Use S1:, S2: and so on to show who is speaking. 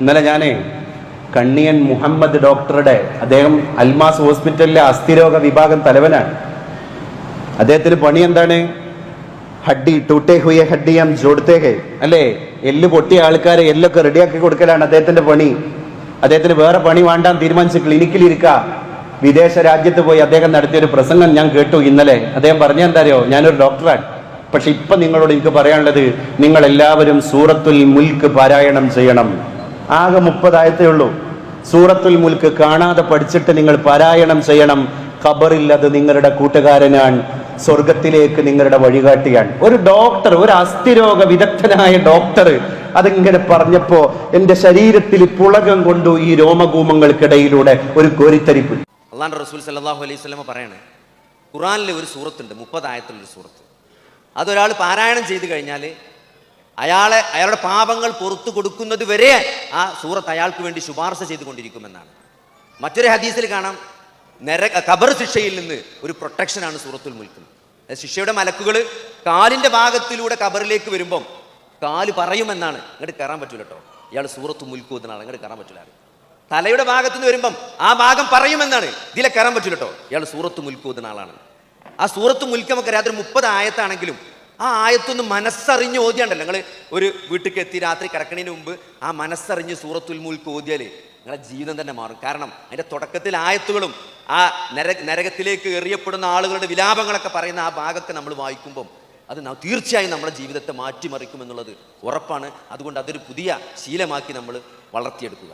S1: ഇന്നലെ ഞാനേ കണ്ണിയൻ മുഹമ്മദ് ഡോക്ടറുടെ, അദ്ദേഹം അൽമാസ് ഹോസ്പിറ്റലിലെ അസ്ഥിരോഗ വിഭാഗം തലവനാണ്. അദ്ദേഹത്തിന് പണി എന്താണ്? ഹഡ്ഡി ടൂട്ടേ ഹുയെ ഹഡ്ഡിയം ജോഡ്തേ ഹെ, അല്ലേ? എല്ല് പൊട്ടിയ ആൾക്കാരെ എല്ലൊക്കെ റെഡിയാക്കി കൊടുക്കലാണ് അദ്ദേഹത്തിന്റെ പണി. അദ്ദേഹത്തിന് വേറെ പണി വേണ്ടാന്ന് തീരുമാനിച്ച് ക്ലിനിക്കിലിരിക്കുക. വിദേശ രാജ്യത്ത് പോയി അദ്ദേഹം നടത്തിയൊരു പ്രസംഗം ഞാൻ കേട്ടു ഇന്നലെ. അദ്ദേഹം പറഞ്ഞ എന്താ അറിയോ? ഞാനൊരു ഡോക്ടറാണ്, പക്ഷെ ഇപ്പൊ നിങ്ങളോട് എനിക്ക് പറയാനുള്ളത്, നിങ്ങൾ എല്ലാവരും സൂറത്തുൽ മുൽക്ക് പാരായണം ചെയ്യണം. ആകെ 30 ആയത്തേ ഉള്ളൂ. സൂറത്തുൽ മുൽക്ക് കാണാതെ പഠിച്ചിട്ട് നിങ്ങൾ പാരായണം ചെയ്യണം. ഖബറിൽ അത് നിങ്ങളുടെ കൂട്ടുകാരനാണ്, സ്വർഗത്തിലേക്ക് നിങ്ങളുടെ വഴികാട്ടിയാണ്. ഒരു ഡോക്ടർ, ഒരു അസ്ഥിരോഗ വിദഗ്ധനായ ഡോക്ടർ അതിങ്ങനെ പറഞ്ഞപ്പോ എന്റെ ശരീരത്തിൽ പുളകം കൊണ്ടു ഈ രോമകൂമങ്ങൾക്കിടയിലൂടെ ഒരു കോരിത്തരിപ്പ്.
S2: അള്ളാഹുവിന്റെ റസൂൽ സല്ലല്ലാഹു അലൈഹി വസല്ലം പറയാണ്, ഖുർആനിലെ ഒരു സൂറത്തുണ്ട്, 30 ആയത്തുള്ളൊരു സൂറത്ത്. അതൊരാൾ പാരായണം ചെയ്ത് കഴിഞ്ഞാൽ അയാളുടെ പാപങ്ങൾ പുറത്തു കൊടുക്കുന്നത് വരെ ആ സൂറത്ത് അയാൾക്ക് വേണ്ടി ശുപാർശ ചെയ്തുകൊണ്ടിരിക്കുമെന്നാണ്. മറ്റൊരു ഹദീസിൽ കാണാം, ഖബർ ശിക്ഷയിൽ നിന്ന് ഒരു പ്രൊട്ടക്ഷനാണ് സൂറത്തുൽ മുൽക്ക്. ശിക്ഷയുടെ മലക്കുകൾ കാലിന്റെ ഭാഗത്തിലൂടെ ഖബറിലേക്ക് വരുമ്പം കാല് പറയുമെന്നാണ്, ഇങ്ങോട്ട് കയറാൻ പറ്റൂല കേട്ടോ, ഇയാൾ സൂറത്തു മുൽക്ക് ഓതുന്നതാണ്, ഇങ്ങോട്ട് കയറാൻ പറ്റൂല. തലയുടെ ഭാഗത്ത് നിന്ന് വരുമ്പം ആ ഭാഗം പറയുമെന്നാണ്, ഇതിലെ കയറാൻ പറ്റൂല കേട്ടോ, ഇയാൾ സൂറത്തു മുൽക്ക് ഓതുന്ന ആളാണ്. ആ സൂറത്ത് മുൽക്ക് നമുക്ക് രാത്രി 30 ആയത്താണെങ്കിലും ആ ആയത്തൊന്ന് മനസ്സറിഞ്ഞ് ഓതിയാണ്ടല്ലോ. നിങ്ങൾ ഒരു വീട്ടിലേക്ക് എത്തി രാത്രി കിടക്കണതിന് മുമ്പ് ആ മനസ്സറിഞ്ഞ് സൂറത്തുൽ മുൽക്ക് ഓതിയാൽ നിങ്ങളുടെ ജീവിതം തന്നെ മാറും. കാരണം അതിൻ്റെ തുടക്കത്തിൽ ആയത്തുകളും ആ നരകത്തിലേക്ക് എറിയപ്പെടുന്ന ആളുകളുടെ വിലാപങ്ങളൊക്കെ പറയുന്ന ആ ഭാഗമൊക്കെ നമ്മൾ വായിക്കുമ്പം അത് തീർച്ചയായും നമ്മുടെ ജീവിതത്തെ മാറ്റിമറിക്കുമെന്നുള്ളത് ഉറപ്പാണ്. അതുകൊണ്ട് അതൊരു പുതിയ ശീലമാക്കി നമ്മൾ വളർത്തിയെടുക്കുക.